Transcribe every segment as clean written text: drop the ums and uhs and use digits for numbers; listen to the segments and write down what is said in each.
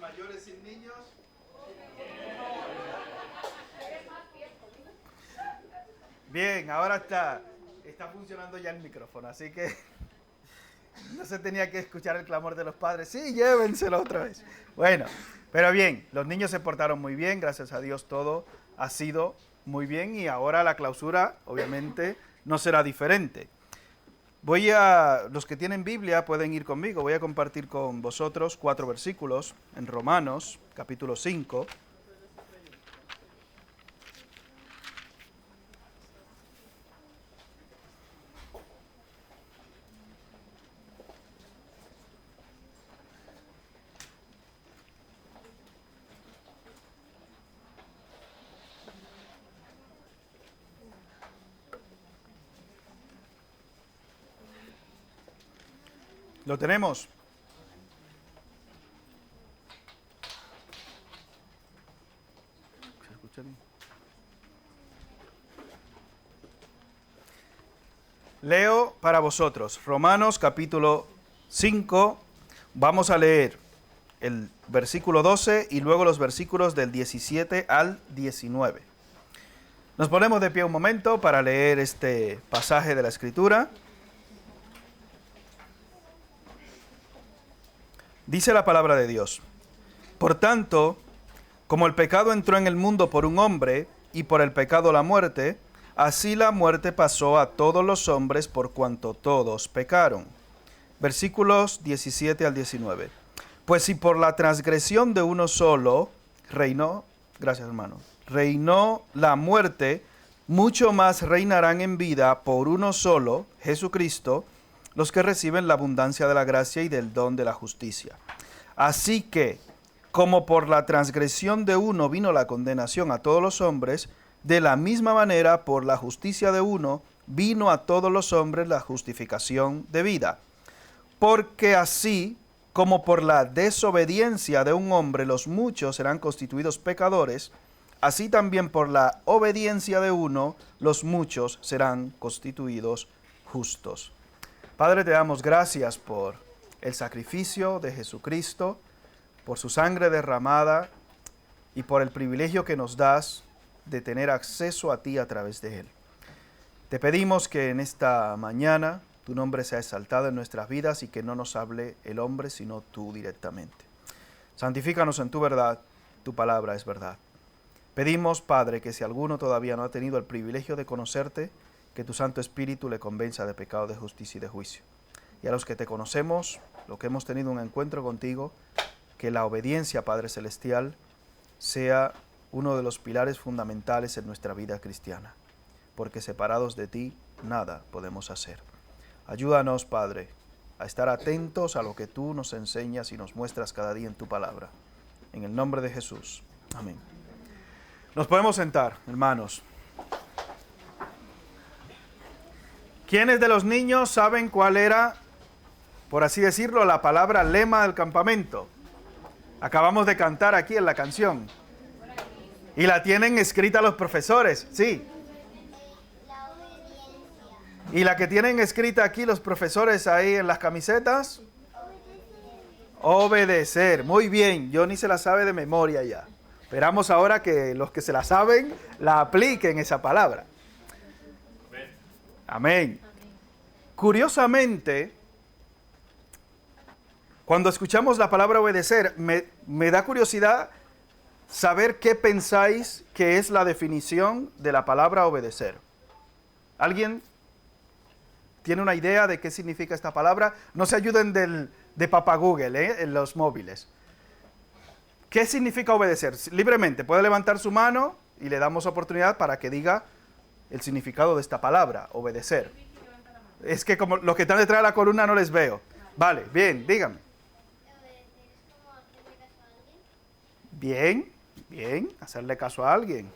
mayores sin niños. Bien, ahora está funcionando ya el micrófono, así que no se tenía que escuchar el clamor de los padres. Sí, llévenselo otra vez. Bueno, pero bien, los niños se portaron muy bien, gracias a Dios todo ha sido muy bien y ahora la clausura obviamente no será diferente. Los que tienen Biblia pueden ir conmigo, voy a compartir con vosotros 4 versículos en Romanos, capítulo 5. ¿Lo tenemos? ¿Se escucha bien? Leo para vosotros, Romanos capítulo 5, vamos a leer el versículo 12 y luego los versículos del 17 al 19. Nos ponemos de pie un momento para leer este pasaje de la Escritura. Dice la palabra de Dios: Por tanto, como el pecado entró en el mundo por un hombre, y por el pecado la muerte, así la muerte pasó a todos los hombres por cuanto todos pecaron. Versículos 17 al 19. Pues si por la transgresión de uno solo reinó la muerte, mucho más reinarán en vida por uno solo, Jesucristo, los que reciben la abundancia de la gracia y del don de la justicia. Así que, como por la transgresión de uno vino la condenación a todos los hombres, de la misma manera por la justicia de uno vino a todos los hombres la justificación de vida. Porque así como por la desobediencia de un hombre los muchos serán constituidos pecadores, así también por la obediencia de uno los muchos serán constituidos justos. Padre, te damos gracias por el sacrificio de Jesucristo, por su sangre derramada y por el privilegio que nos das de tener acceso a ti a través de él. Te pedimos que en esta mañana tu nombre sea exaltado en nuestras vidas y que no nos hable el hombre, sino tú directamente. Santifícanos en tu verdad, tu palabra es verdad. Pedimos, Padre, que si alguno todavía no ha tenido el privilegio de conocerte, que tu Santo Espíritu le convenza de pecado, de justicia y de juicio. Y a los que te conocemos, lo que hemos tenido un encuentro contigo, que la obediencia, Padre Celestial, sea uno de los pilares fundamentales en nuestra vida cristiana, porque separados de ti, nada podemos hacer. Ayúdanos, Padre, a estar atentos a lo que tú nos enseñas y nos muestras cada día en tu palabra. En el nombre de Jesús. Amén. Nos podemos sentar, hermanos. ¿Quiénes de los niños saben cuál era, por así decirlo, la palabra lema del campamento? Acabamos de cantar aquí en la canción. Y la tienen escrita los profesores, sí. ¿Y la que tienen escrita aquí los profesores ahí en las camisetas? Obedecer. Muy bien, Johnny se la sabe de memoria ya. Esperamos ahora que los que se la saben la apliquen esa palabra. Amén. Curiosamente, cuando escuchamos la palabra obedecer, me da curiosidad saber qué pensáis que es la definición de la palabra obedecer. ¿Alguien tiene una idea de qué significa esta palabra? No se ayuden de Papá Google, en los móviles. ¿Qué significa obedecer? Libremente, puede levantar su mano y le damos oportunidad para que diga el significado de esta palabra, obedecer. Es que como los que están detrás de la columna no les veo. Vale, bien, dígame. Bien, bien, hacerle caso a alguien.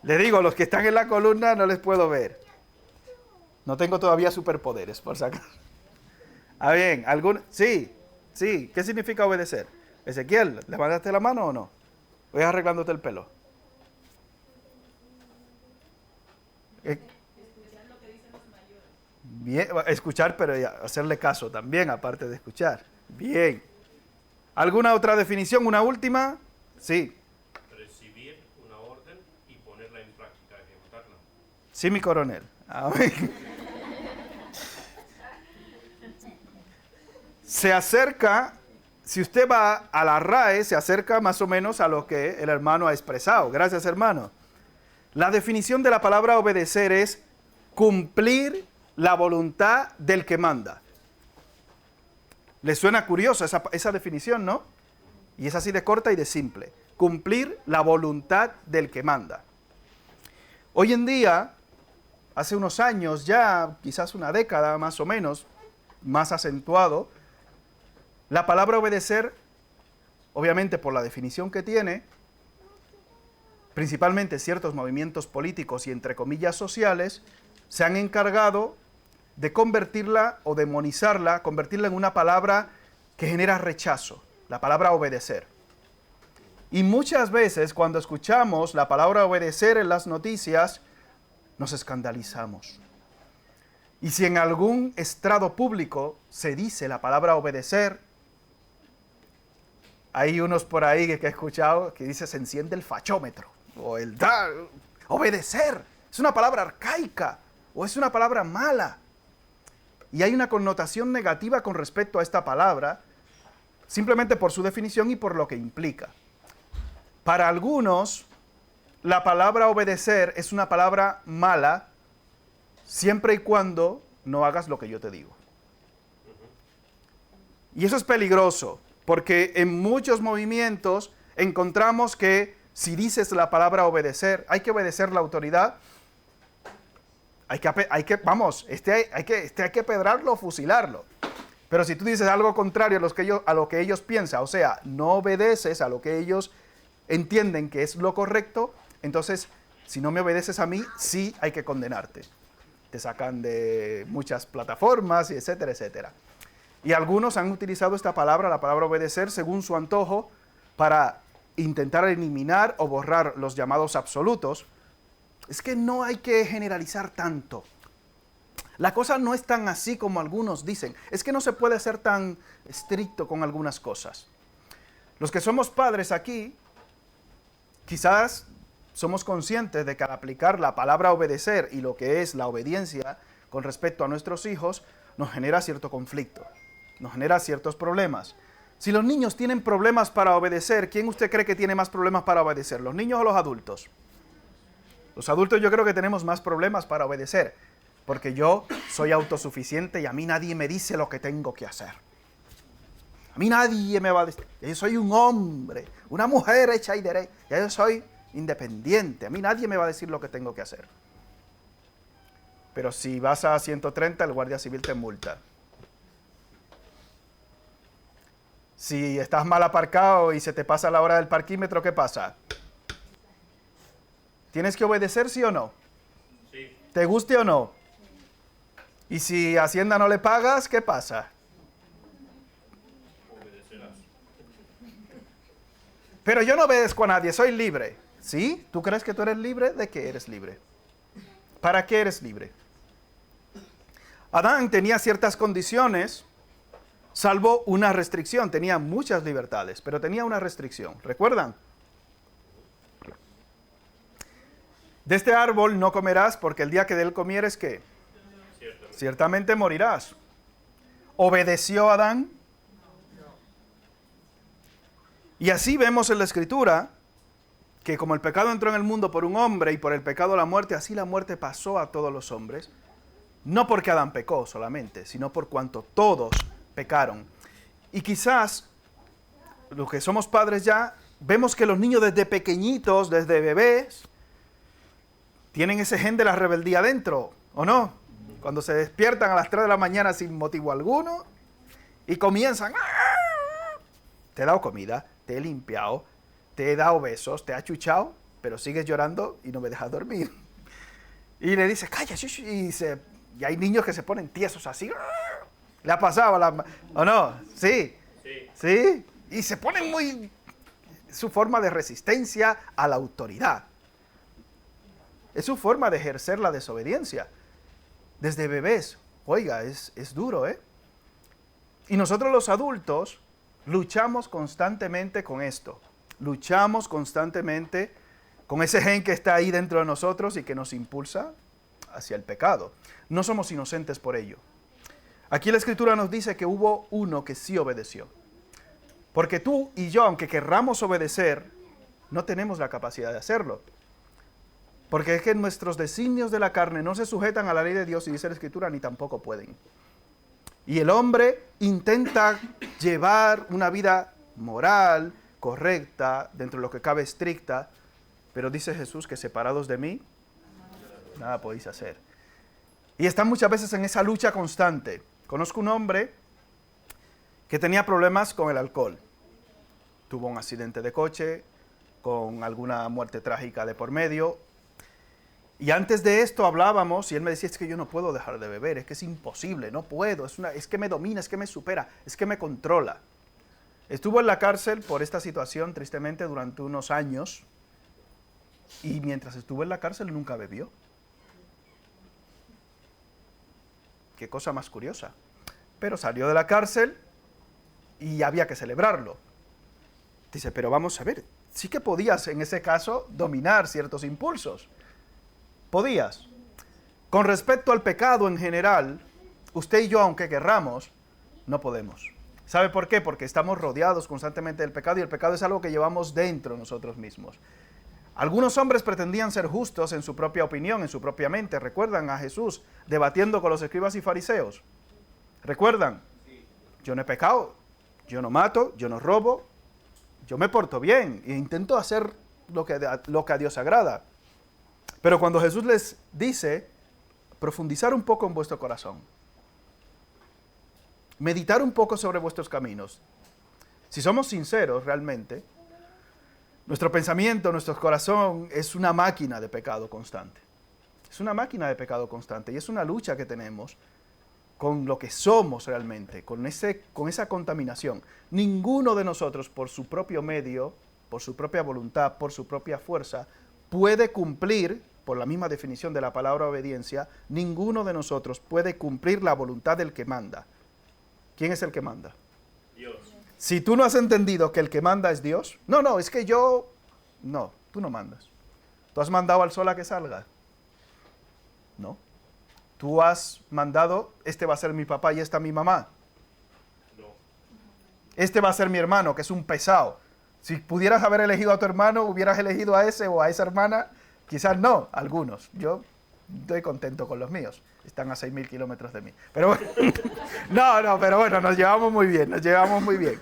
Le digo, los que están en la columna no les puedo ver. No tengo todavía superpoderes, por si acaso. Ah, bien, sí, ¿qué significa obedecer? Ezequiel, ¿levantaste la mano o no? Voy arreglándote el pelo. Escuchar lo que dicen los mayores. Bien, escuchar, pero hacerle caso también, aparte de escuchar. Bien. ¿Alguna otra definición? ¿Una última? Sí. Recibir una orden y ponerla en práctica, ejecutarla. Sí, mi coronel. Amén. Se acerca, si usted va a la RAE, se acerca más o menos a lo que el hermano ha expresado. Gracias, hermano. La definición de la palabra obedecer es cumplir la voluntad del que manda. ¿Le suena curiosa esa definición, no? Y es así de corta y de simple. Cumplir la voluntad del que manda. Hoy en día, hace unos años ya, quizás una década más o menos, más acentuado, la palabra obedecer, obviamente por la definición que tiene, principalmente ciertos movimientos políticos y entre comillas sociales, se han encargado de convertirla o demonizarla, convertirla en una palabra que genera rechazo, la palabra obedecer. Y muchas veces cuando escuchamos la palabra obedecer en las noticias, nos escandalizamos. Y si en algún estrado público se dice la palabra obedecer, hay unos por ahí que he escuchado que dice se enciende el fachómetro, o el obedecer, es una palabra arcaica, o es una palabra mala. Y hay una connotación negativa con respecto a esta palabra, simplemente por su definición y por lo que implica. Para algunos, la palabra obedecer es una palabra mala, siempre y cuando no hagas lo que yo te digo. Y eso es peligroso, porque en muchos movimientos encontramos que si dices la palabra obedecer, hay que obedecer la autoridad, hay que pedrarlo o fusilarlo. Pero si tú dices algo contrario a lo que ellos piensan, o sea, no obedeces a lo que ellos entienden que es lo correcto, entonces, si no me obedeces a mí, sí hay que condenarte. Te sacan de muchas plataformas, y etcétera, etcétera. Y algunos han utilizado esta palabra, la palabra obedecer, según su antojo, para intentar eliminar o borrar los llamados absolutos. Es que no hay que generalizar tanto. La cosa no es tan así como algunos dicen. Es que no se puede ser tan estricto con algunas cosas. Los que somos padres aquí, quizás somos conscientes de que al aplicar la palabra obedecer y lo que es la obediencia con respecto a nuestros hijos, nos genera cierto conflicto, nos genera ciertos problemas. Si los niños tienen problemas para obedecer, ¿quién usted cree que tiene más problemas para obedecer? ¿Los niños o los adultos? Los adultos yo creo que tenemos más problemas para obedecer, porque yo soy autosuficiente y a mí nadie me dice lo que tengo que hacer. A mí nadie me va a decir, yo soy un hombre, una mujer hecha y derecha, ya yo soy independiente, a mí nadie me va a decir lo que tengo que hacer. Pero si vas a 130, el guardia civil te multa. Si estás mal aparcado y se te pasa la hora del parquímetro, ¿qué pasa? ¿Tienes que obedecer, sí o no? Sí. ¿Te guste o no? Y si a Hacienda no le pagas, ¿qué pasa? Obedecerás. Pero yo no obedezco a nadie, soy libre. ¿Sí? ¿Tú crees que tú eres libre? ¿De qué eres libre? ¿Para qué eres libre? Adán tenía ciertas condiciones, salvo una restricción. Tenía muchas libertades, pero tenía una restricción. ¿Recuerdan? De este árbol no comerás, porque el día que de él comieres, ¿qué? Ciertamente morirás. ¿Obedeció Adán? Y así vemos en la Escritura que como el pecado entró en el mundo por un hombre y por el pecado la muerte, así la muerte pasó a todos los hombres. No porque Adán pecó solamente, sino por cuanto todos pecaron. Y quizás los que somos padres ya, vemos que los niños desde pequeñitos, desde bebés, tienen ese gen de la rebeldía dentro, ¿o no? Cuando se despiertan a las 3 de la mañana sin motivo alguno y comienzan, te he dado comida, te he limpiado, te he dado besos, te he achuchado, pero sigues llorando y no me dejas dormir. Y le dices, calla, y hay niños que se ponen tiesos así. ¿Le ha pasado o no? Sí. Sí. Y se ponen muy... su forma de resistencia a la autoridad. Es su forma de ejercer la desobediencia. Desde bebés. Oiga, es duro, ¿eh? Y nosotros los adultos Luchamos constantemente con esto. Luchamos constantemente con ese gen que está ahí dentro de nosotros y que nos impulsa hacia el pecado. No somos inocentes por ello. Aquí la Escritura nos dice que hubo uno que sí obedeció. Porque tú y yo, aunque querramos obedecer, no tenemos la capacidad de hacerlo. Porque es que nuestros designios de la carne no se sujetan a la ley de Dios, y dice la Escritura, ni tampoco pueden. Y el hombre intenta llevar una vida moral, correcta, dentro de lo que cabe estricta, pero dice Jesús que separados de mí, nada podéis hacer. Y están muchas veces en esa lucha constante. Conozco un hombre que tenía problemas con el alcohol. Tuvo un accidente de coche, con alguna muerte trágica de por medio. Y antes de esto hablábamos y él me decía, es que yo no puedo dejar de beber, es que es imposible, no puedo, es que me domina, es que me supera, es que me controla. Estuvo en la cárcel por esta situación, tristemente, durante unos años, y mientras estuvo en la cárcel nunca bebió. Qué cosa más curiosa. Pero salió de la cárcel y había que celebrarlo. Dice, pero vamos a ver, sí que podías en ese caso dominar ciertos impulsos. Podías. Con respecto al pecado en general, usted y yo, aunque querramos, no podemos. ¿Sabe por qué? Porque estamos rodeados constantemente del pecado y el pecado es algo que llevamos dentro nosotros mismos. Algunos hombres pretendían ser justos en su propia opinión, en su propia mente. ¿Recuerdan a Jesús debatiendo con los escribas y fariseos? ¿Recuerdan? Yo no he pecado, yo no mato, yo no robo, yo me porto bien e intento hacer lo que a Dios agrada. Pero cuando Jesús les dice, profundizar un poco en vuestro corazón, meditar un poco sobre vuestros caminos, si somos sinceros realmente, nuestro pensamiento, nuestro corazón es una máquina de pecado constante. Es una máquina de pecado constante y es una lucha que tenemos con lo que somos realmente, con esa contaminación. Ninguno de nosotros por su propio medio, por su propia voluntad, por su propia fuerza, puede cumplir, por la misma definición de la palabra obediencia, ninguno de nosotros puede cumplir la voluntad del que manda. ¿Quién es el que manda? Dios. Si tú no has entendido que el que manda es Dios, no, es que yo, no, tú no mandas. ¿Tú has mandado al sol a que salga? No. ¿Tú has mandado, este va a ser mi papá y esta mi mamá? No. Este va a ser mi hermano, que es un pesado. Si pudieras haber elegido a tu hermano, hubieras elegido a ese o a esa hermana. Quizás no, algunos. Yo estoy contento con los míos. Están a 6.000 kilómetros de mí. Pero bueno, pero bueno, nos llevamos muy bien,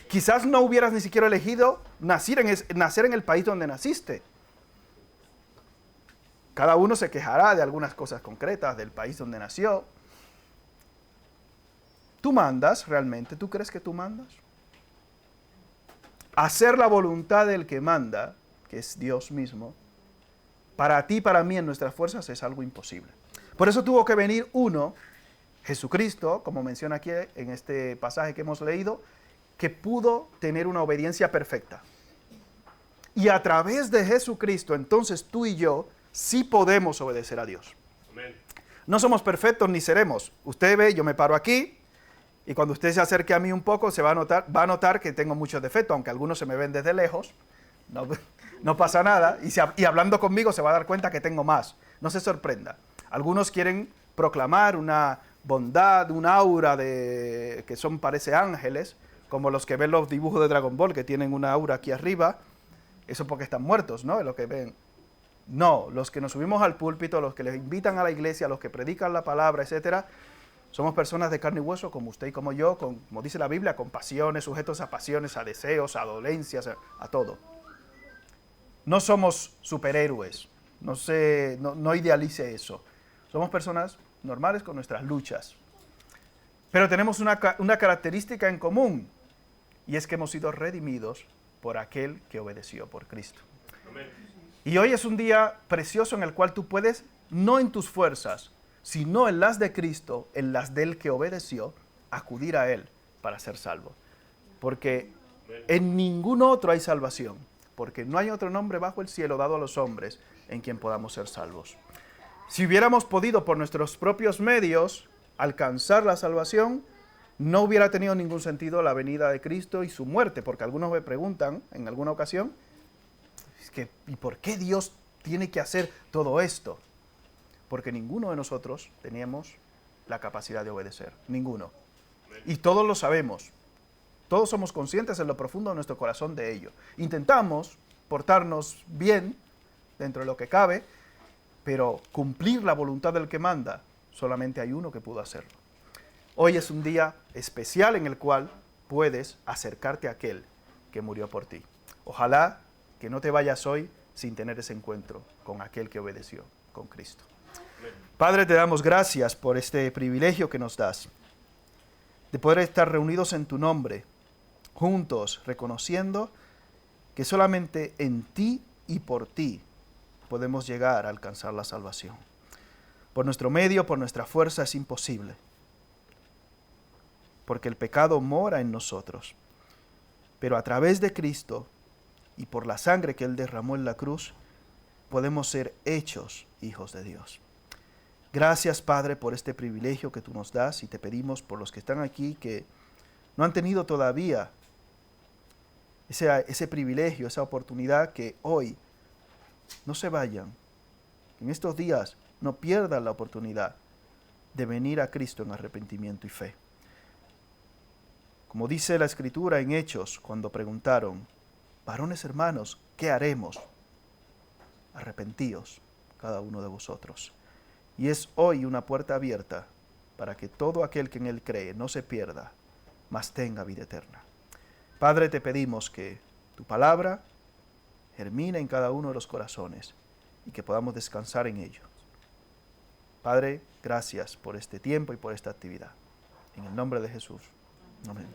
Quizás no hubieras ni siquiera elegido nacer en el país donde naciste. Cada uno se quejará de algunas cosas concretas del país donde nació. ¿Tú mandas realmente? ¿Tú crees que tú mandas? Hacer la voluntad del que manda, que es Dios mismo, para ti y para mí en nuestras fuerzas es algo imposible. Por eso tuvo que venir uno, Jesucristo, como menciona aquí en este pasaje que hemos leído, que pudo tener una obediencia perfecta. Y a través de Jesucristo, entonces tú y yo sí podemos obedecer a Dios. Amén. No somos perfectos ni seremos. Usted ve, yo me paro aquí, y cuando usted se acerque a mí un poco, va a notar que tengo muchos defectos, aunque algunos se me ven desde lejos. No pasa nada. Y hablando conmigo se va a dar cuenta que tengo más. No se sorprenda. Algunos quieren proclamar una bondad, un aura que parece ángeles, como los que ven los dibujos de Dragon Ball, que tienen una aura aquí arriba. Eso porque están muertos, ¿no? Es lo que ven. No, los que nos subimos al púlpito, los que les invitan a la iglesia, los que predican la palabra, etcétera, somos personas de carne y hueso, como usted y como yo, como dice la Biblia, con pasiones, sujetos a pasiones, a deseos, a dolencias, a todo. No somos superhéroes, no idealice eso. Somos personas normales con nuestras luchas. Pero tenemos una característica en común, y es que hemos sido redimidos por aquel que obedeció, por Cristo. Amén. Y hoy es un día precioso en el cual tú puedes, no en tus fuerzas, sino en las de Cristo, en las del que obedeció, acudir a Él para ser salvo. Porque en ningún otro hay salvación, porque no hay otro nombre bajo el cielo dado a los hombres en quien podamos ser salvos. Si hubiéramos podido por nuestros propios medios alcanzar la salvación, no hubiera tenido ningún sentido la venida de Cristo y su muerte, porque algunos me preguntan en alguna ocasión, ¿y por qué Dios tiene que hacer todo esto? Porque ninguno de nosotros teníamos la capacidad de obedecer, ninguno. Y todos lo sabemos, todos somos conscientes en lo profundo de nuestro corazón de ello. Intentamos portarnos bien dentro de lo que cabe, pero cumplir la voluntad del que manda, solamente hay uno que pudo hacerlo. Hoy es un día especial en el cual puedes acercarte a aquel que murió por ti. Ojalá que no te vayas hoy sin tener ese encuentro con aquel que obedeció, con Cristo. Padre, te damos gracias por este privilegio que nos das, de poder estar reunidos en tu nombre, juntos, reconociendo que solamente en ti y por ti podemos llegar a alcanzar la salvación. Por nuestro medio, por nuestra fuerza es imposible, porque el pecado mora en nosotros. Pero a través de Cristo y por la sangre que Él derramó en la cruz, podemos ser hechos hijos de Dios. Gracias, Padre, por este privilegio que tú nos das, y te pedimos por los que están aquí que no han tenido todavía ese privilegio, esa oportunidad, que hoy no se vayan, en estos días no pierdan la oportunidad de venir a Cristo en arrepentimiento y fe. Como dice la Escritura en Hechos, cuando preguntaron, varones hermanos, ¿qué haremos? Arrepentíos cada uno de vosotros. Y es hoy una puerta abierta para que todo aquel que en Él cree no se pierda, mas tenga vida eterna. Padre, te pedimos que tu palabra germine en cada uno de los corazones y que podamos descansar en ello. Padre, gracias por este tiempo y por esta actividad. En el nombre de Jesús. Amén.